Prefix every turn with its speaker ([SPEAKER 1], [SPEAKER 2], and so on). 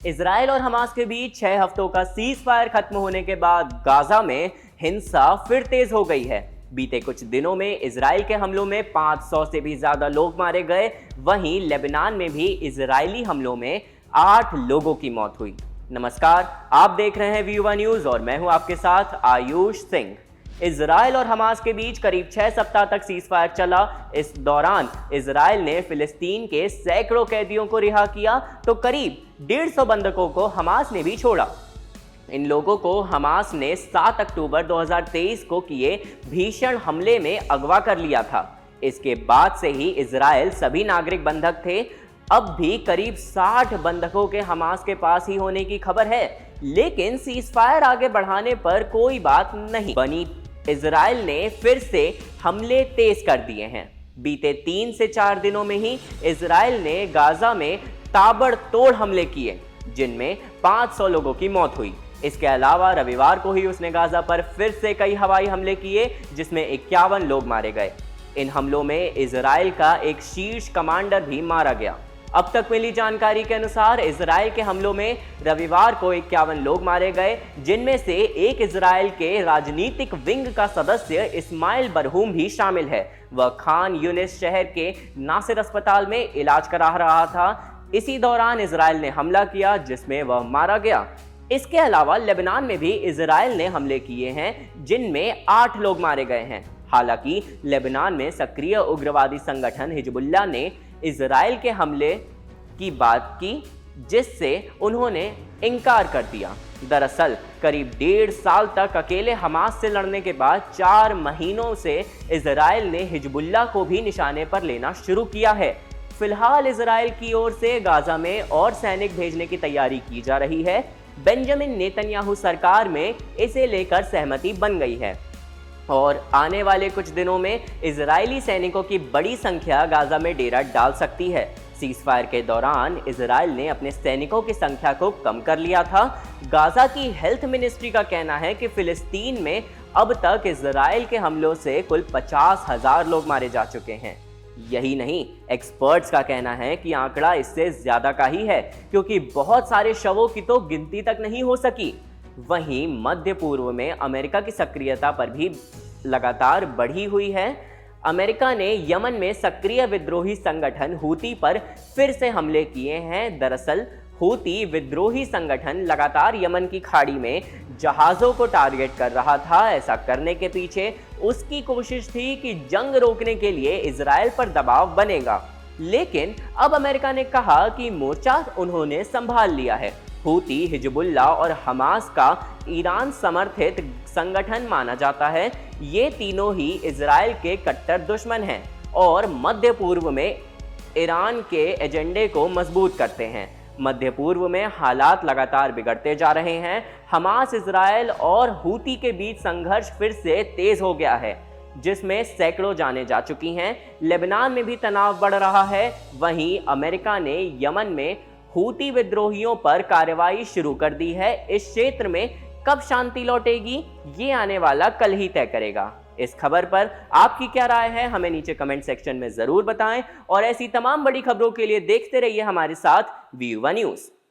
[SPEAKER 1] Israel और Hamas के बीच 6 हफ्तों का सीज फायर खत्म होने के बाद गाजा में हिंसा फिर तेज हो गई है। बीते कुछ दिनों में इजराइल के हमलों में 500 से भी ज्यादा लोग मारे गए। वहीं लेबनान में भी इजरायली हमलों में 8 लोगों की मौत हुई। नमस्कार, आप देख रहे हैं वी1 न्यूज और मैं हूं आपके साथ आयुष सिंह। इजराइल और हमास के बीच करीब 6 सप्ताह तक सीज फायर चला। इस दौरान इजराइल ने फिलिस्तीन के सैकड़ों कैदियों को रिहा किया तो करीब 150 बंधकों को हमास ने भी छोड़ा। इन लोगों को हमास ने 7 अक्टूबर 2023 को किए भीषण हमले में अगवा कर लिया था। इसके बाद से ही इजराइल सभी नागरिक बंधक थे। अब भी करीब 60 बंधकों के हमास के पास ही होने की खबर है, लेकिन सीज फायर आगे बढ़ाने पर कोई बात नहीं बनी। इजराइल ने फिर से हमले तेज कर दिए हैं। बीते 3 से 4 दिनों में ही इजराइल ने गाजा में ताबड़तोड़ हमले किए, जिनमें 500 लोगों की मौत हुई। इसके अलावा रविवार को ही उसने गाजा पर फिर से कई हवाई हमले किए, जिसमें 51 लोग मारे गए। इन हमलों में इजराइल का एक शीर्ष कमांडर भी मारा गया। अब तक मिली जानकारी के अनुसार इजराइल के हमलों में रविवार को 51 लोग मारे गए, जिनमें से एक इजराइल के राजनीतिक विंग का सदस्य इस्माइल बरहूम भी शामिल है। वह खान यूनिस शहर के नासिर अस्पताल में इलाज करा रहा था। इसी दौरान इजराइल ने हमला किया, जिसमें वह मारा गया। इसके अलावा लेबनान में भी इजराइल ने हमले किए हैं, जिनमें 8 लोग मारे गए हैं। हालांकि लेबनान में सक्रिय उग्रवादी संगठन हिजबुल्लाह ने इजराइल के हमले की बात की, जिससे उन्होंने इनकार कर दिया। दरअसल करीब 1.5 साल तक अकेले हमास से लड़ने के बाद 4 महीनों से इजराइल ने हिजबुल्लाह को भी निशाने पर लेना शुरू किया है। फिलहाल इजराइल की ओर से गाजा में और सैनिक भेजने की तैयारी की जा रही है। बेंजामिन नेतन्याहू सरकार में इसे लेकर सहमति बन गई है और आने वाले कुछ दिनों में इजरायली सैनिकों की बड़ी संख्या गाजा में डेरा डाल सकती है। सीज फायर के दौरान इजराइल ने अपने सैनिकों की संख्या को कम कर लिया था। गाजा की हेल्थ मिनिस्ट्री का कहना है कि फिलिस्तीन में अब तक इजराइल के हमलों से कुल 50,000 लोग मारे जा चुके हैं। यही नहीं, एक्सपर्ट्स का कहना है कि आंकड़ा इससे ज्यादा का ही है, क्योंकि बहुत सारे शवों की तो गिनती तक नहीं हो सकी। वहीं मध्य पूर्व में अमेरिका की सक्रियता पर भी लगातार बढ़ी हुई है। अमेरिका ने यमन में सक्रिय विद्रोही संगठन हूती पर फिर से हमले किए हैं। दरअसल हूती विद्रोही संगठन लगातार यमन की खाड़ी में जहाज़ों को टारगेट कर रहा था। ऐसा करने के पीछे उसकी कोशिश थी कि जंग रोकने के लिए इजराइल पर दबाव बनेगा, लेकिन अब अमेरिका ने कहा कि मोर्चा उन्होंने संभाल लिया है। हूती हिजबुल्लाह और हमास का ईरान समर्थित संगठन माना जाता है। ये तीनों ही इजराइल के कट्टर दुश्मन हैं और मध्य पूर्व में ईरान के एजेंडे को मजबूत करते हैं। मध्य पूर्व में हालात लगातार बिगड़ते जा रहे हैं। हमास, इजराइल और हूती के बीच संघर्ष फिर से तेज हो गया है, जिसमें सैकड़ों जानें जा चुकी हैं। लेबनान में भी तनाव बढ़ रहा है। वहीं अमेरिका ने यमन में हूती विद्रोहियों पर कार्रवाई शुरू कर दी है। इस क्षेत्र में कब शांति लौटेगी, ये आने वाला कल ही तय करेगा। इस खबर पर आपकी क्या राय है, हमें नीचे कमेंट सेक्शन में जरूर बताएं और ऐसी तमाम बड़ी खबरों के लिए देखते रहिए हमारे साथ वी1 न्यूज।